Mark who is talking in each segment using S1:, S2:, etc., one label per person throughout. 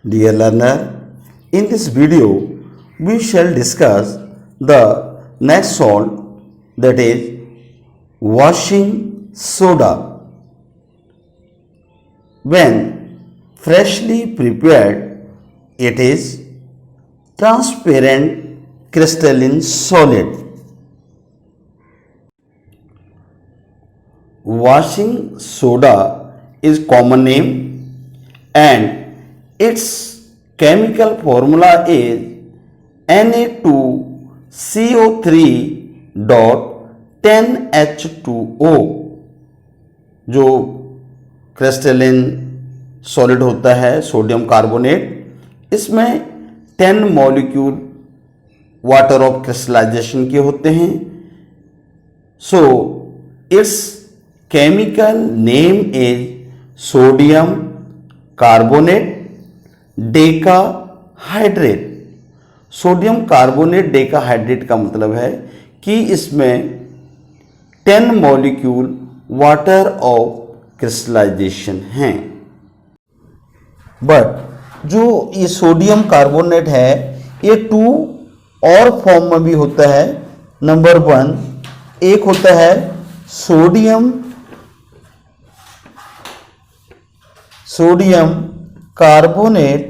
S1: Dear learner, in this video we shall discuss the next salt, that is washing soda. When freshly prepared, it is transparent crystalline solid. Washing soda is common name and its chemical formula is Na2CO3.10H2O, जो crystalline solid होता है sodium carbonate. इसमें 10 molecule water of crystallisation के होते हैं। So it's chemical name is sodium carbonate decahydrate. Sodium carbonate decahydrate का मतलब है कि इसमें 10 मॉलिक्यूल वाटर ऑफ क्रिस्टलाइजेशन हैं। बट जो ये सोडियम कार्बोनेट है ये 2 और फॉर्म में भी होता है। नंबर 1, एक होता है sodium carbonate,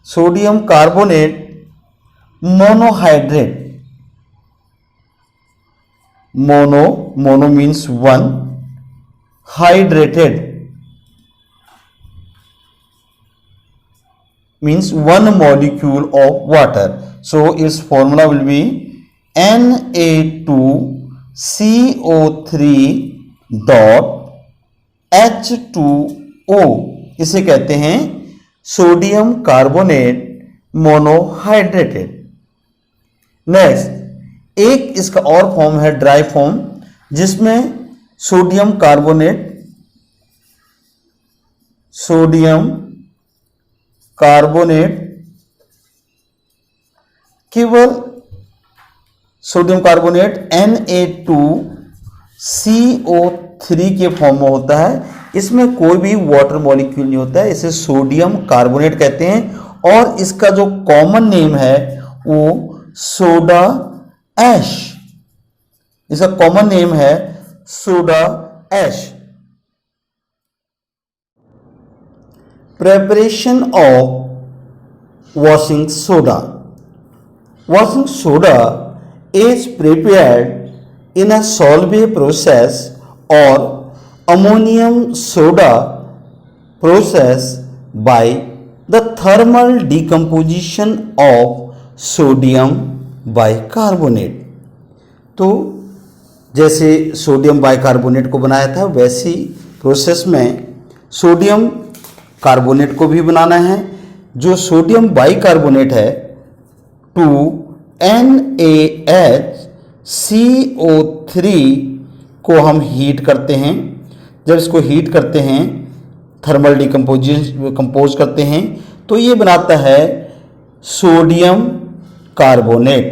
S1: sodium carbonate monohydrate. Mono means 1, hydrated means 1 molecule of water. So its formula will be Na2CO3.H2O. इसे कहते हैं सोडियम कार्बोनेट मोनोहाइड्रेटेड। नेक्स्ट, एक इसका और फॉर्म है ड्राई फॉर्म, जिसमें सोडियम कार्बोनेट केवल सोडियम कार्बोनेट Na2CO3 के फॉर्म में होता है। इसमें कोई भी वाटर मॉलिक्यूल नहीं होता है, इसे सोडियम कार्बोनेट कहते हैं। और इसका जो कॉमन नेम है वो सोडा ऐश। इसका कॉमन नेम है soda ash. Preparation of washing soda. Washing soda is prepared in a Solvay process or ammonium soda process by the thermal decomposition of sodium bicarbonate. तो जैसे sodium bicarbonate को बनाया था वैसी process में sodium carbonate को भी बनाना है। जो सोडियम बाइकार्बोनेट है 2NaHCO3 को हम हीट करते हैं। जब इसको हीट करते हैं, थर्मल कंपोज करते हैं, तो ये बनाता है सोडियम कार्बोनेट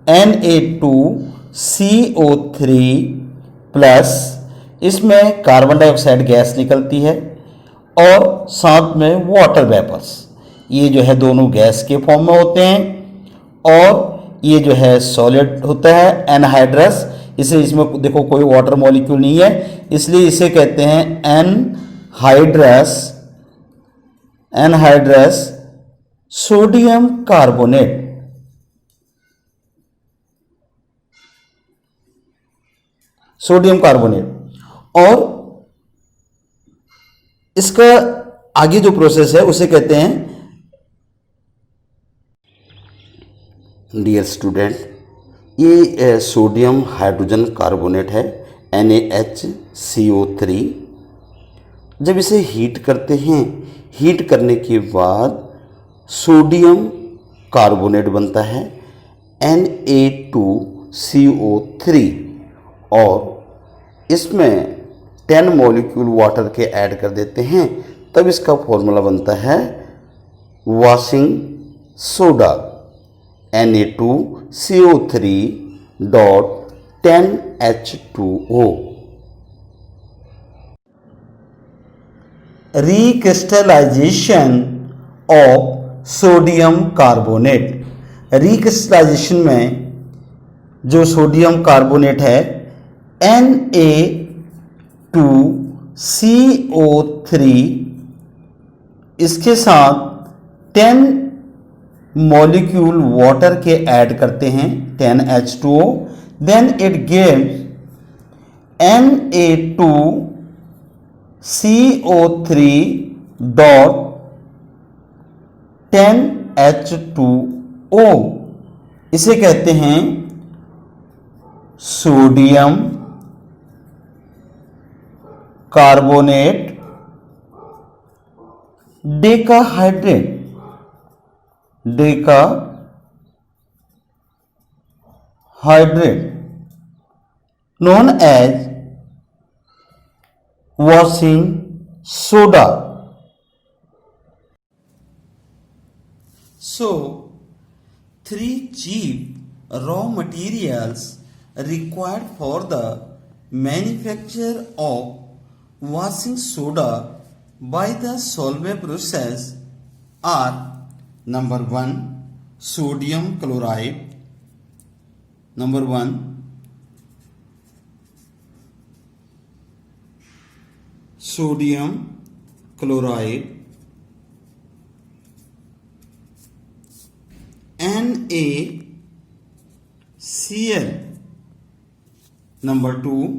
S1: Na2CO3 प्लस। इसमें कार्बन डाइऑक्साइड गैस निकलती है और साथ में वाटर वेपर्स। ये जो है दोनों गैस के फॉर्म में होते हैं। और ये जो है सॉलिड होता है एनहाइड्रस। इसमें देखो कोई वाटर मॉलिक्यूल नहीं है, इसलिए इसे कहते हैं एनहाइड्रस सोडियम कार्बोनेट। और इसका आगे जो प्रोसेस है उसे कहते हैं, डियर स्टूडेंट, ये सोडियम हाइड्रोजन कार्बोनेट है NaHCO3। जब इसे हीट करते हैं, हीट करने के बाद सोडियम कार्बोनेट बनता है Na2CO3 और इसमें 10 मॉलिक्यूल वाटर के ऐड कर देते हैं, तब इसका फॉर्मूला बनता है washing soda Na2CO3.10H2O। Recrystallisation of sodium carbonate. Recrystallisation में जो सोडियम कार्बोनेट है Na2CO3 इसके साथ 10 मॉलिक्यूल वाटर के ऐड करते हैं 10H2O, then it gives Na2CO3 dot 10H2O। इसे कहते हैं sodium carbonate decahydrate known as washing soda. So, 3 cheap raw materials required for the manufacture of washing soda by the Solvay process are: number 1 sodium chloride, number 1 sodium chloride, NaCl, number 2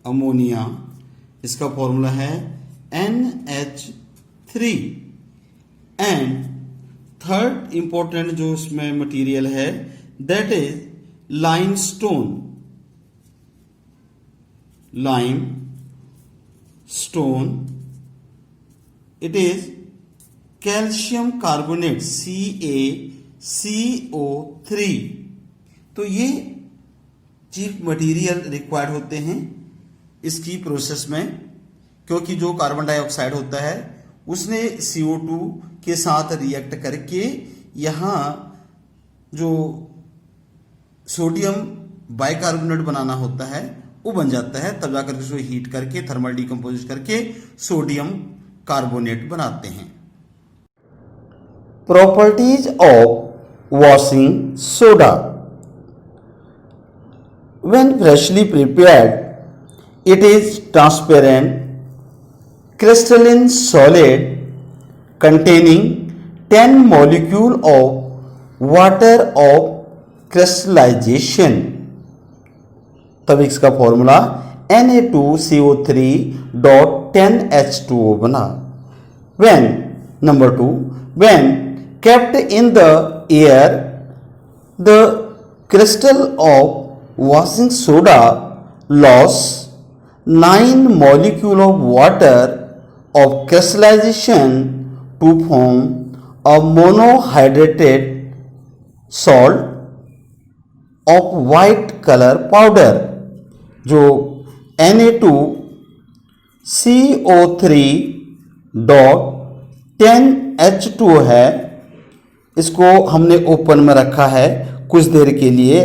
S1: ammonia, इसका formula है NH3। And third important जो इसमें material है that is limestone. It is calcium carbonate CaCO3। तो ये chief material required होते हैं इसकी प्रोसेस में, क्योंकि जो कार्बन डाइऑक्साइड होता है उसने CO2 के साथ रिएक्ट करके यहाँ जो सोडियम बाइकार्बोनेट बनाना होता है वो बन जाता है, तब जाकर उसको हीट करके थर्मल डिकम्पोज करके सोडियम कार्बोनेट बनाते हैं। Properties of washing soda. When freshly prepared, it is transparent, crystalline solid containing 10 molecule of water of crystallization। तब इसका फॉर्मूला Na2CO3.10H2O बना। When number 2 when kept in the air, the crystal of washing soda loss 9 molecule of water of crystallization to form a monohydrated salt of white color powder। जो Na2CO3.10H2O है इसको हमने open में रखा है कुछ देर के लिए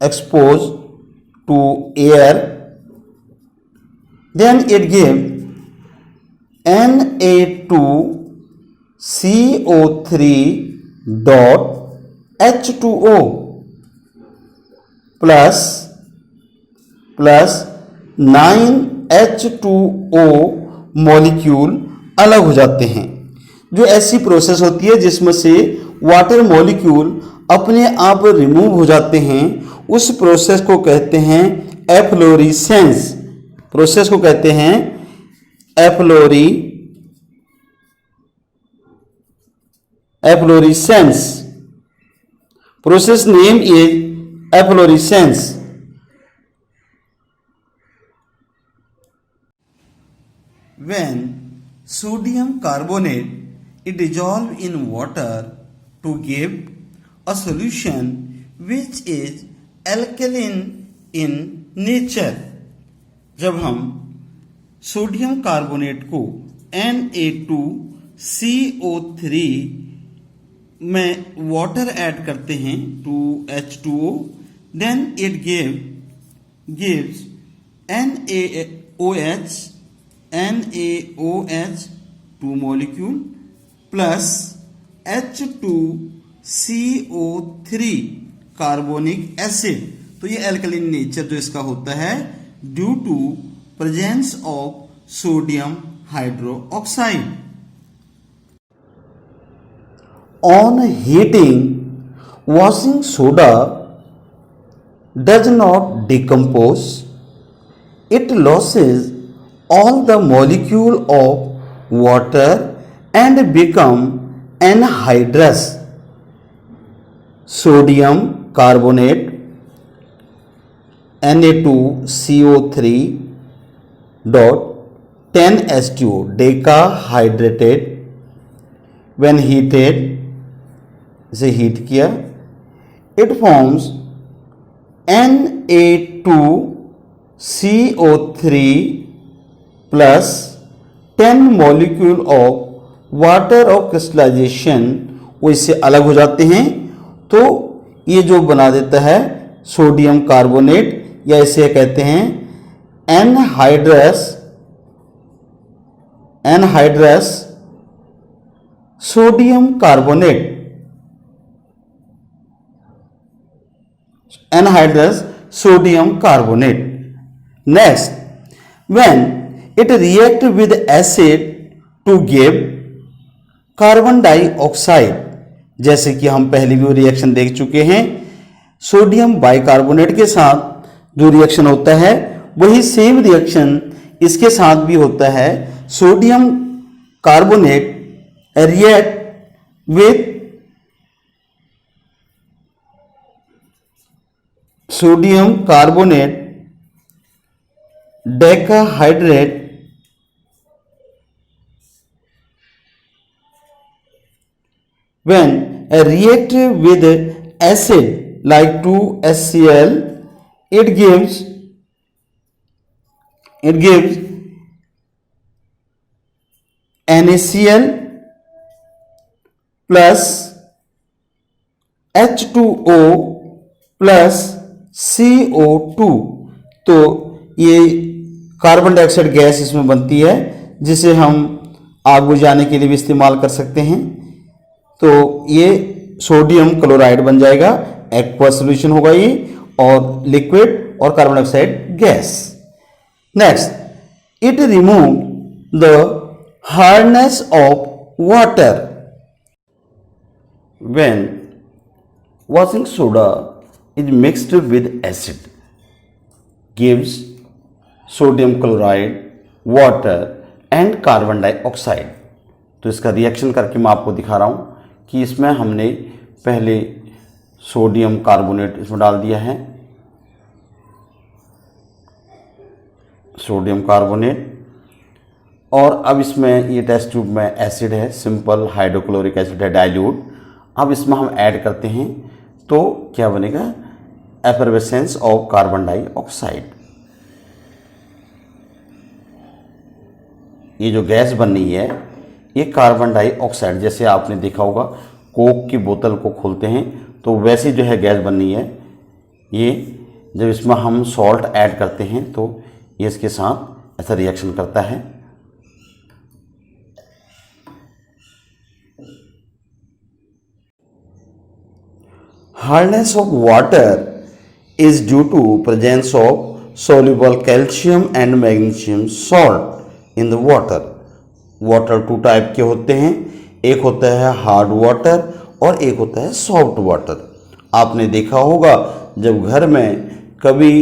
S1: expose to air, then it gives Na2CO3.H2O plus 9H2O molecule अलग हो जाते हैं। जो ऐसी प्रोसेस होती है जिसमें से वाटर मॉलिक्यूल अपने आप रिमूव हो जाते हैं उस प्रोसेस को कहते हैं एफ्लोरेसेंस। प्रोसेस को कहते हैं efflorescence. Process name is efflorescence. When sodium carbonate is dissolved in water to give a solution which is alkaline in nature। जब हम सोडियम कार्बोनेट को Na2 CO3 में वाटर ऐड करते हैं to H2O, then it gives NaOH 2 molecule plus H2CO3 carbonic acid. तो ये alkaline nature जो इसका होता है due to presence of sodium hydroxide. On heating, washing soda does not decompose. It loses all the molecule of water and become anhydrous. Sodium carbonate Na2CO3 dot 10H2O decahydrated when heated, इसे heat किया, it forms Na2CO3 plus 10 molecule of water of crystallization, वो इससे अलग हो जाते हैं। तो ये जो बना देता है सोडियम कार्बोनेट, या इसे कहते हैं anhydrous sodium carbonate, anhydrous sodium carbonate. Next, when it react with acid to give carbon dioxide, जैसे कि हम पहले भी रिएक्शन देख चुके हैं, सोडियम बाइकार्बोनेट के साथ जो रिएक्शन होता है वही सेम रिएक्शन इसके साथ भी होता है। Sodium carbonate react with sodium carbonate decahydrate when react with acid like 2HCl, it gives NaCl plus H2O plus CO2। तो ये कार्बन डाइऑक्साइड गैस इसमें बनती है, जिसे हम आग बुझाने के लिए भी इस्तेमाल कर सकते हैं। तो ये सोडियम क्लोराइड बन जाएगा, एक्वा सॉल्यूशन होगा ये, और लिक्विड और carbon dioxide gas. Next, it remove the hardness of water when washing soda is mixed with acid, gives sodium chloride, water and carbon dioxide। तो इसका रिएक्शन करके मैं आपको दिखा रहा हूँ कि इसमें हमने पहले सोडियम कार्बोनेट इसमें डाल दिया है, सोडियम कार्बोनेट, और अब इसमें ये टेस्ट ट्यूब में एसिड है, सिंपल हाइड्रोक्लोरिक एसिड है डाइल्यूट। अब इसमें हम ऐड करते हैं तो क्या बनेगा, एफरवेसेंस ऑफ कार्बन डाइऑक्साइड। ये जो गैस बन रही है ये कार्बन डाइऑक्साइड, जैसे आपने देखा होगा कोक की बोतल को खोलते हैं तो वैसी जो है गैस बन रही है। ये जब इसमें हम सॉल्ट ऐड करते हैं तो ये इसके साथ ऐसा रिएक्शन करता है। Hardness of water is due to presence of soluble calcium and magnesium salt in the water। Water two type के होते हैं, एक होता है हार्ड वाटर और एक होता है सॉफ्ट वाटर। आपने देखा होगा जब घर में कभी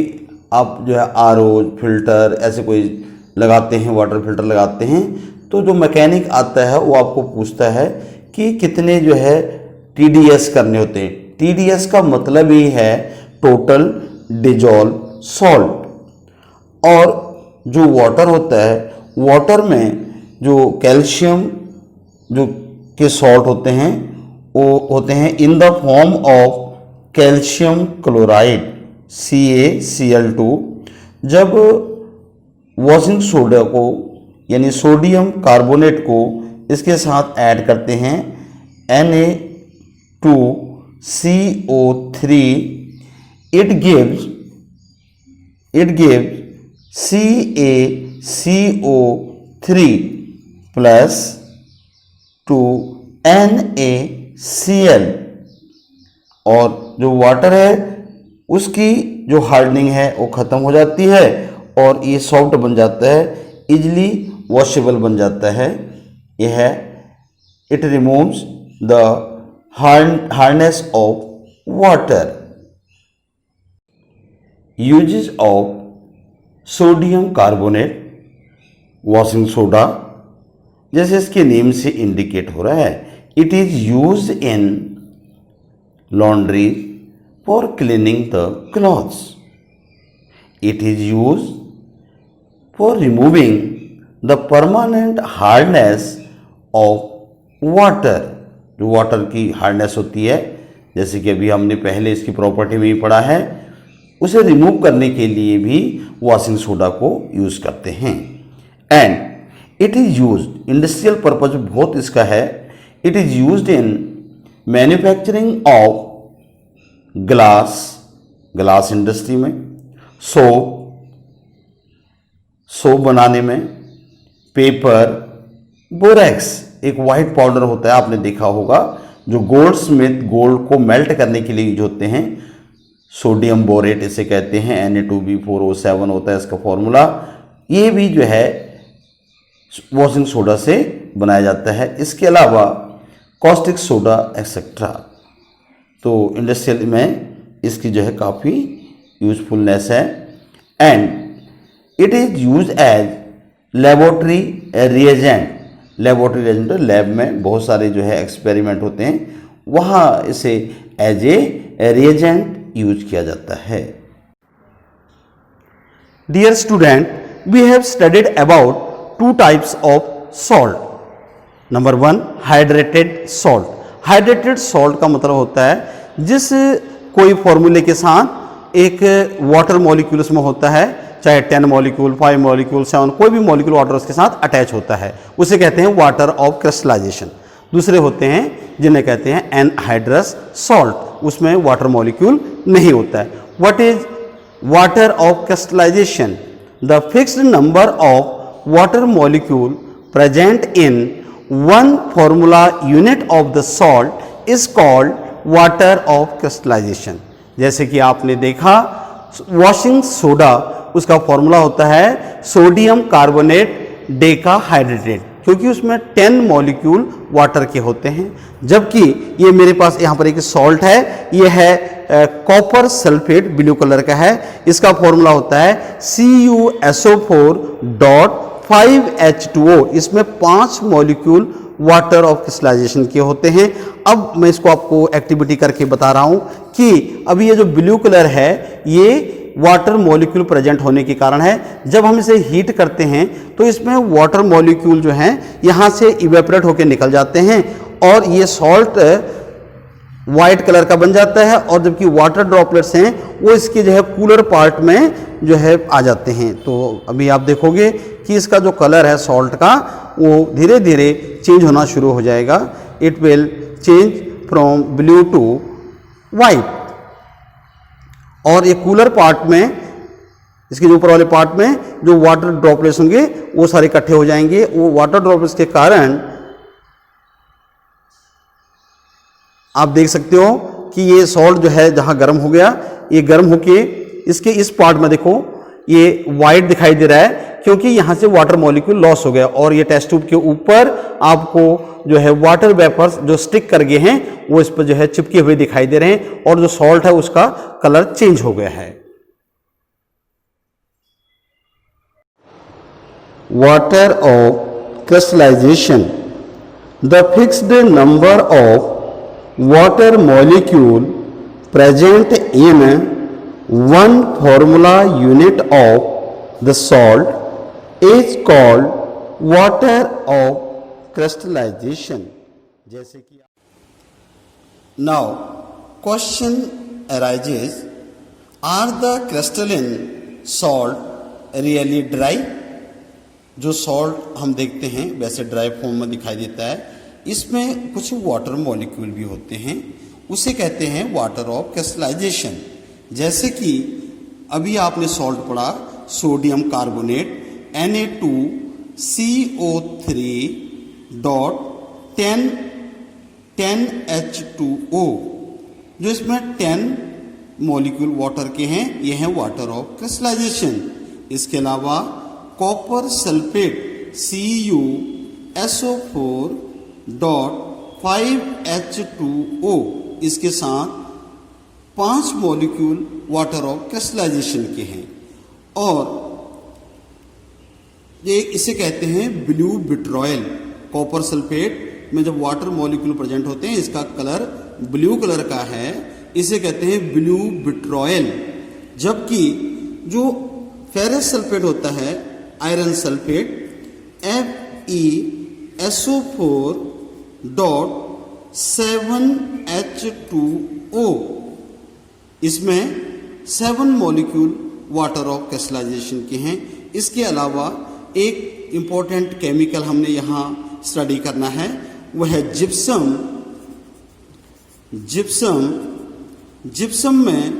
S1: आप जो है आरओ फिल्टर ऐसे कोई लगाते हैं, वाटर फिल्टर लगाते हैं, तो जो मैकेनिक आता है वो आपको पूछता है कि कितने जो है TDS करने होते हैं। TDS का मतलब ही है टोटल डिजॉल्व सॉल्ट। और जो वाटर होता है, वाटर में जो कैल्शियम जो के सॉल्ट होते हैं वो होते हैं in the form of calcium chloride CaCl2। जब वॉशिंग सोडा को यानी सोडियम कार्बोनेट को इसके साथ ऐड करते हैं Na2CO3, it gives CaCO3 plus 2NaCl, और जो वाटर है उसकी जो हार्डनिंग है वो ख़त्म हो जाती है और ये सॉफ्ट बन जाता है, इजली वॉशेबल बन जाता है। यह है it removes the hardness of water. Uses of sodium carbonate washing soda, जैसे इसके नेम से इंडिकेट हो रहा है, it is used in laundry for cleaning the clothes. It is used for removing the permanent hardness of water. जो water की hardness होती है, जैसे कि अभी हमने पहले इसकी प्रॉपर्टी में ही पढ़ा है, उसे रिमूव करने के लिए भी वॉशिंग सोडा को यूज़ करते हैं। And it is used, industrial purpose बहुत इसका है, it is used in manufacturing of glass industry में, सोप बनाने में, पेपर, बोरेक्स एक वाइट पाउडर होता है, आपने देखा होगा, जो गोल्ड को मेल्ट करने के लिए यूज होते हैं, सोडियम बोरेट इसे कहते हैं, Na2B4O7 होता है इसका फॉर्मूला। ये भी जो है वॉशिंग सोडा से बनाया जाता है। इसके अलावा कॉस्टिक सोडा एक्सेट्रा, तो इंडस्ट्रियल में इसकी जो है काफ़ी यूजफुलनेस है। And it is use as laboratory reagent. Laboratory reagent, lab में बहुत सारे जो है एक्सपेरिमेंट होते हैं, वहाँ इसे एज ए रिएजेंट यूज किया जाता है। Dear student, we have studied about two types of salt. Number 1, hydrated salt. Hydrated salt का मतलब होता है जिस कोई फॉर्मूले के साथ एक वाटर मॉलिक्यूल उसमें होता है, चाहे 10 मॉलिक्यूल, 5 मॉलिक्यूल, 7, कोई भी मॉलिक्यूल वाटर उसके साथ अटैच होता है, उसे कहते हैं वाटर ऑफ क्रिस्टलाइजेशन। दूसरे होते हैं जिन्हें कहते हैं एनहाइड्रस सॉल्ट, उसमें वाटर मॉलिक्यूल नहीं होता है। What is water of crystallization? The fixed number of water molecule present in one formula unit of the salt is called water of crystallization. जैसे कि आपने देखा वॉशिंग सोडा, उसका फॉर्मूला होता है सोडियम कार्बोनेट डेकाहाइड्रेटेड, क्योंकि उसमें 10 मॉलिक्यूल वाटर के होते हैं। जबकि ये मेरे पास यहाँ पर एक सॉल्ट है, ये है कॉपर सल्फेट, ब्लू कलर का है, इसका फॉर्मूला होता है CuSO4.5H2O। इसमें 5 मॉलिक्यूल वाटर ऑफ क्रिस्टलाइजेशन के होते हैं। अब मैं इसको आपको एक्टिविटी करके बता रहा हूँ कि अभी ये जो ब्लू कलर है ये वाटर मॉलिक्यूल प्रेजेंट होने के कारण है। जब हम इसे हीट करते हैं तो इसमें वाटर मॉलिक्यूल जो हैं यहाँ से इवेपोरेट होकर निकल जाते हैं और ये सॉल्ट वाइट कलर का बन जाता है, और जबकि वाटर ड्रॉपलेट्स हैं वो इसके जो है कूलर पार्ट में जो है आ जाते हैं। तो अभी आप देखोगे कि इसका जो कलर है सॉल्ट का वो धीरे धीरे चेंज होना शुरू हो जाएगा। It will change from blue to white, और ये कूलर पार्ट में, इसके ऊपर वाले पार्ट में जो वाटर ड्रॉपलेट्स होंगे वो सारे इकट्ठे हो जाएंगे। वो वाटर ड्रॉपलेट्स के कारण आप देख सकते हो कि ये सॉल्ट जो है जहां गर्म हो गया, ये गर्म होके इसके इस पार्ट में देखो ये वाइट दिखाई दे रहा है, क्योंकि यहां से वाटर मॉलिक्यूल लॉस हो गया, और ये टेस्ट ट्यूब के ऊपर आपको जो है वाटर वेपर्स जो स्टिक कर गए हैं वो इस पर जो है चिपके हुए दिखाई दे रहे हैं, और जो सॉल्ट है उसका कलर चेंज हो गया है। Water of crystallization, the fixed number of water molecule present in one formula unit of the salt is called water of crystallization. जैसे कि now question arises, are the crystalline salt really dry?
S2: जो salt हम देखते हैं वैसे dry form में दिखाई देता है, इसमें कुछ वाटर मॉलिक्यूल भी होते हैं, उसे कहते हैं वाटर ऑफ क्रिस्टलाइजेशन। जैसे कि अभी आपने सॉल्ट पढ़ा, सोडियम कार्बोनेट Na2CO3.10H2O, जो इसमें 10 मॉलिक्यूल वाटर के हैं, ये हैं वाटर ऑफ क्रिस्टलाइजेशन। इसके अलावा कॉपर सल्फेट CuSO4.5H2O, इसके साथ 5 मॉलिक्यूल वाटर ऑफ क्रिस्टलाइजेशन के हैं। और ये इसे कहते हैं ब्लू विट्रॉयल। कॉपर सल्फेट में जब वाटर मॉलिक्यूल प्रेजेंट होते हैं, इसका कलर ब्लू कलर का है, इसे कहते हैं ब्लू विट्रॉयल। जबकि जो फेरस सल्फेट होता है, आयरन सल्फेट, FeSO4.7H2O, इसमें 7 मॉलिक्यूल वाटर ऑफ क्रिस्टलाइजेशन के हैं। इसके अलावा एक इम्पॉर्टेंट केमिकल हमने यहाँ स्टडी करना है, वह है जिप्सम। जिप्सम में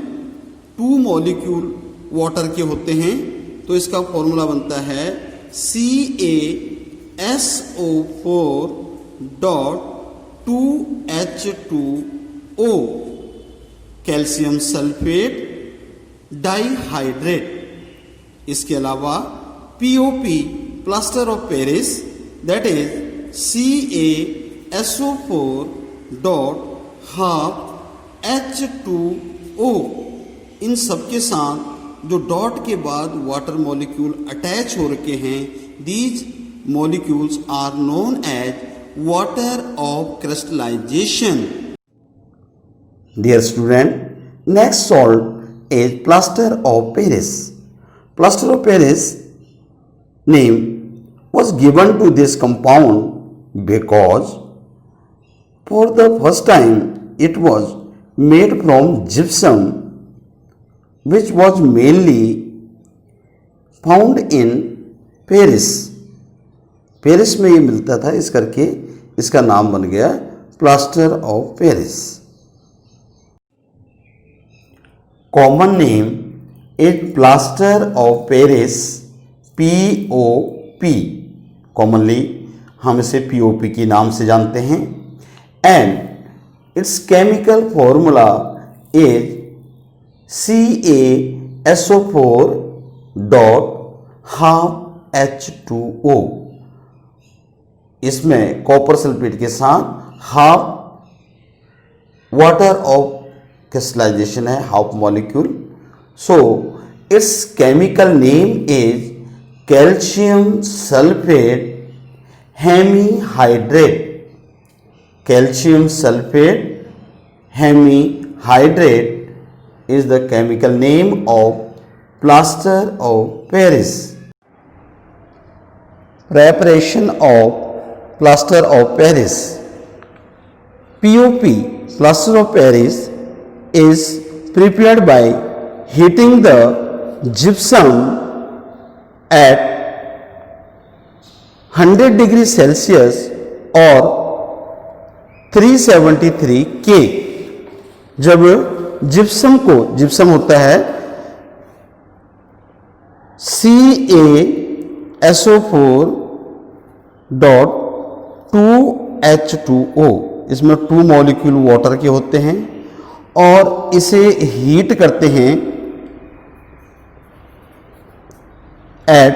S2: 2 मॉलिक्यूल वाटर के होते हैं, तो इसका फॉर्मूला बनता है CaSO4.2H2O, कैल्शियम सल्फेट डाइहाइड्रेट। इसके अलावा POP, plaster of Paris, that is CaSO4.12H2O। इन सब के साथ जो डॉट के बाद वाटर मॉलिक्यूल अटैच हो रखे हैं, these molecules are known as water of crystallization.
S1: Dear student, next salt is plaster of Paris. Plaster of Paris name was given to this compound because for the first time it was made from gypsum, which was mainly found in Paris. Paris में ये मिलता था, इस करके इसका नाम बन गया plaster of Paris. Common name is plaster of Paris, POP। Commonly हम इसे POP के नाम से जानते हैं। And it's chemical formula is CaSO4.12H2O। इसमें कॉपर सल्फेट के साथ हाफ वाटर ऑफ क्रिस्टलाइजेशन है, half molecule. So it's chemical name is calcium sulphate hemihydrate. Calcium sulphate hemihydrate is the chemical name of plaster of Paris. Preparation of plaster of Paris. POP, plaster of Paris, is prepared by heating the gypsum at 100 degrees Celsius or 373 K। जब gypsum होता है CaSO4.2H2O, इसमें 2 molecule water के होते हैं और इसे heat करते हैं एट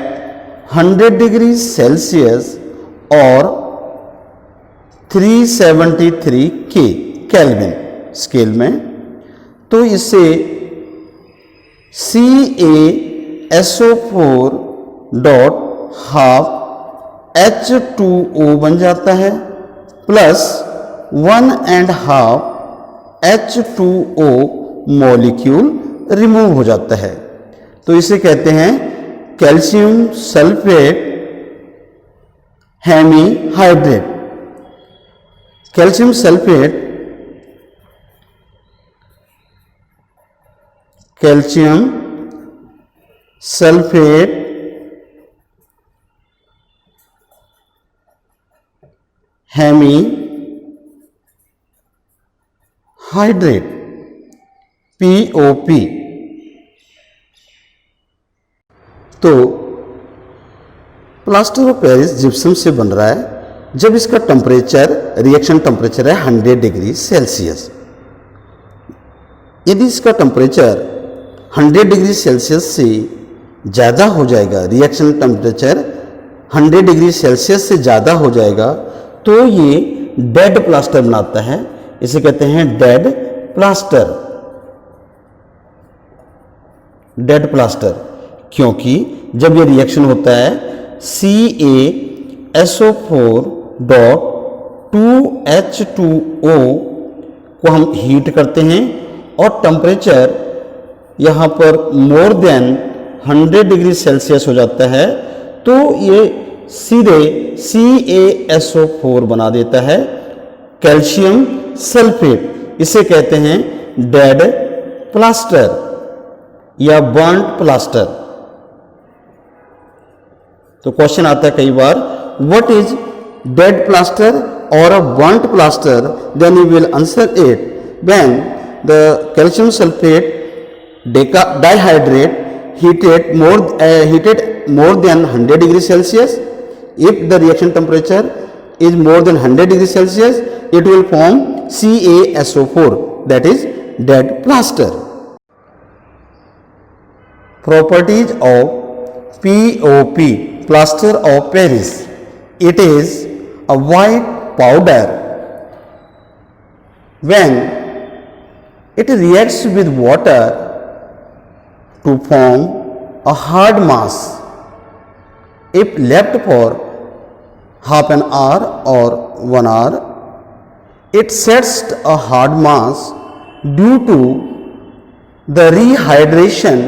S1: 100 डिग्री सेल्सियस और 373 केल्विन स्केल में। तो इससे CaSO4.12H2O बन जाता है, प्लस 1.5H2O मॉलिक्यूल रिमूव हो जाता है। तो इसे कहते हैं calcium sulphate hemihydrate. Calcium sulphate hemi hydrate POP। तो प्लास्टर ऑफ पेरिस जिप्सम से बन रहा है जब इसका टेम्परेचर, रिएक्शन टेम्परेचर है 100 डिग्री सेल्सियस। यदि इसका टेम्परेचर 100 डिग्री सेल्सियस से ज़्यादा हो जाएगा, रिएक्शन टेम्परेचर 100 डिग्री सेल्सियस से ज़्यादा हो जाएगा, तो ये डेड प्लास्टर बनाता है। इसे कहते हैं डेड प्लास्टर। डेड प्लास्टर क्योंकि जब ये रिएक्शन होता है CaSO4.2H2O को हम हीट करते हैं और टेम्परेचर यहाँ पर मोर देन 100 डिग्री सेल्सियस हो जाता है, तो ये सीधे CaSO4 बना देता है, कैल्शियम सल्फेट। इसे कहते हैं डेड प्लास्टर या बर्न्ड प्लास्टर। तो क्वेश्चन आता है कई बार, व्हाट इज डेड प्लास्टर और uh burnt plaster? Then you will answer it when the calcium sulphate dihydrate heated more than 100 degree Celsius. If the reaction temperature is more than 100 degree Celsius, it will form CaSO4, that is dead plaster. Properties of POP, plaster of Paris. It is a white powder. When it reacts with water to form a hard mass, if left for half an hour or 1 hour, it sets a hard mass due to the rehydration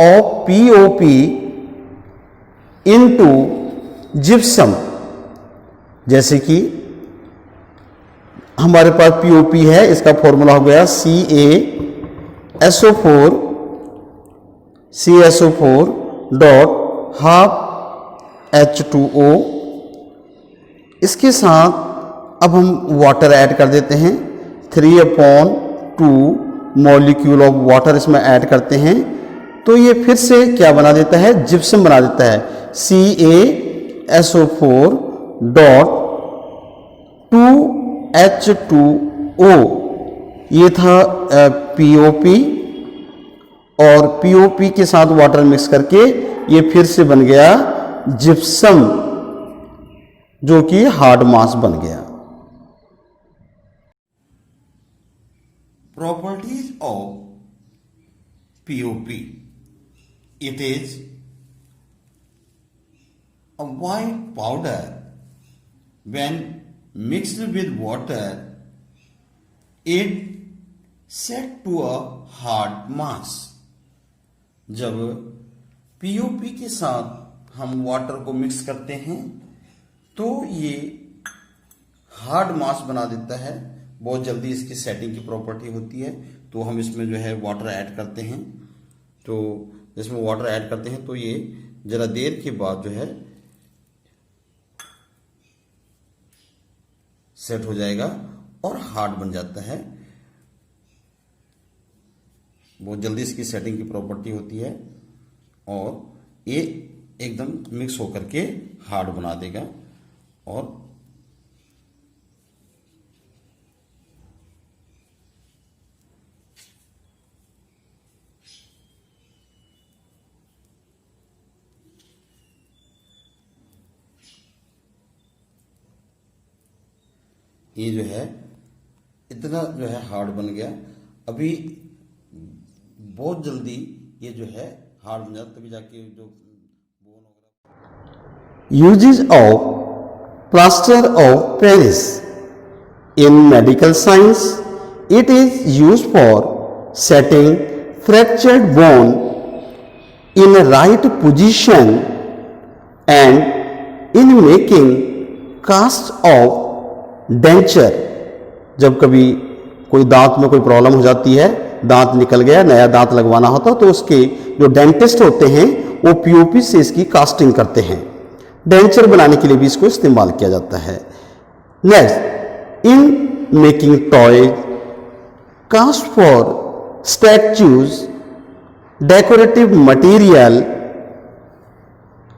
S1: of POP into gypsum. जैसे कि हमारे पास POP है, इसका formula हो गया CaSO4 dot half H2O। इसके साथ अब हम वाटर ऐड कर देते हैं, 3/2 मॉलिक्यूल ऑफ वाटर इसमें ऐड करते हैं, तो ये फिर से क्या बना देता है, जिप्सम बना देता है, CaSO4 डॉट 2H2O। ये था POP, और POP के साथ वाटर मिक्स करके ये फिर से बन गया जिप्सम, जो कि हार्ड मास बन गया। Properties of POP, it is a white powder when mixed with water it set to a hard mass. जब POP के साथ हम वाटर को मिक्स करते हैं तो ये हार्ड मास बना देता है, बहुत जल्दी इसकी सेटिंग की प्रॉपर्टी होती है। तो हम इसमें जो है वाटर ऐड करते हैं, तो इसमें वाटर ऐड करते हैं तो ये जरा देर के बाद जो है सेट हो जाएगा और हार्ड बन जाता है। बहुत जल्दी इसकी सेटिंग की प्रॉपर्टी होती है और ये एकदम मिक्स होकर के हार्ड बना देगा। और ये जो है इतना जो है हार्ड बन गया, अभी बहुत जल्दी ये जो है हार्ड बन जाता, तभी जाके जो बोन वगैरह। Uses of plaster of Paris in medical science, it is use for setting fractured bone in right position and in making cast of denture. जब कभी कोई दांत में कोई प्रॉब्लम हो जाती है, दांत निकल गया, नया दांत लगवाना होता, तो उसके जो डेंटिस्ट होते हैं वो POP से इसकी कास्टिंग करते हैं। डेंचर बनाने के लिए भी इसको इस्तेमाल किया जाता है।
S3: Next, in making toys, cast for statues, decorative material,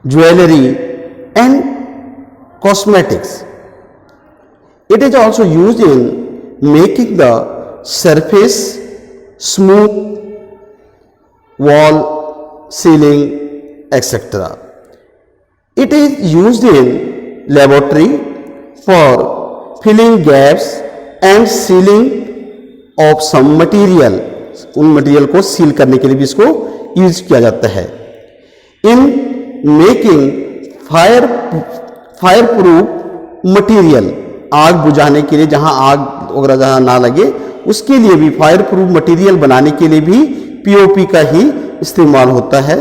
S3: jewelry and cosmetics. It is also used in making the surface smooth, wall, ceiling, etc. It is used in laboratory for filling gaps and sealing of some material. उन material को seal करने के लिए भी इसको use किया जाता है. In making fire proof material, आग बुझाने के लिए, जहां आग वगैरह जहां ना लगे उसके लिए भी फायर प्रूफ मटीरियल बनाने के लिए भी पीओपी का ही इस्तेमाल होता है.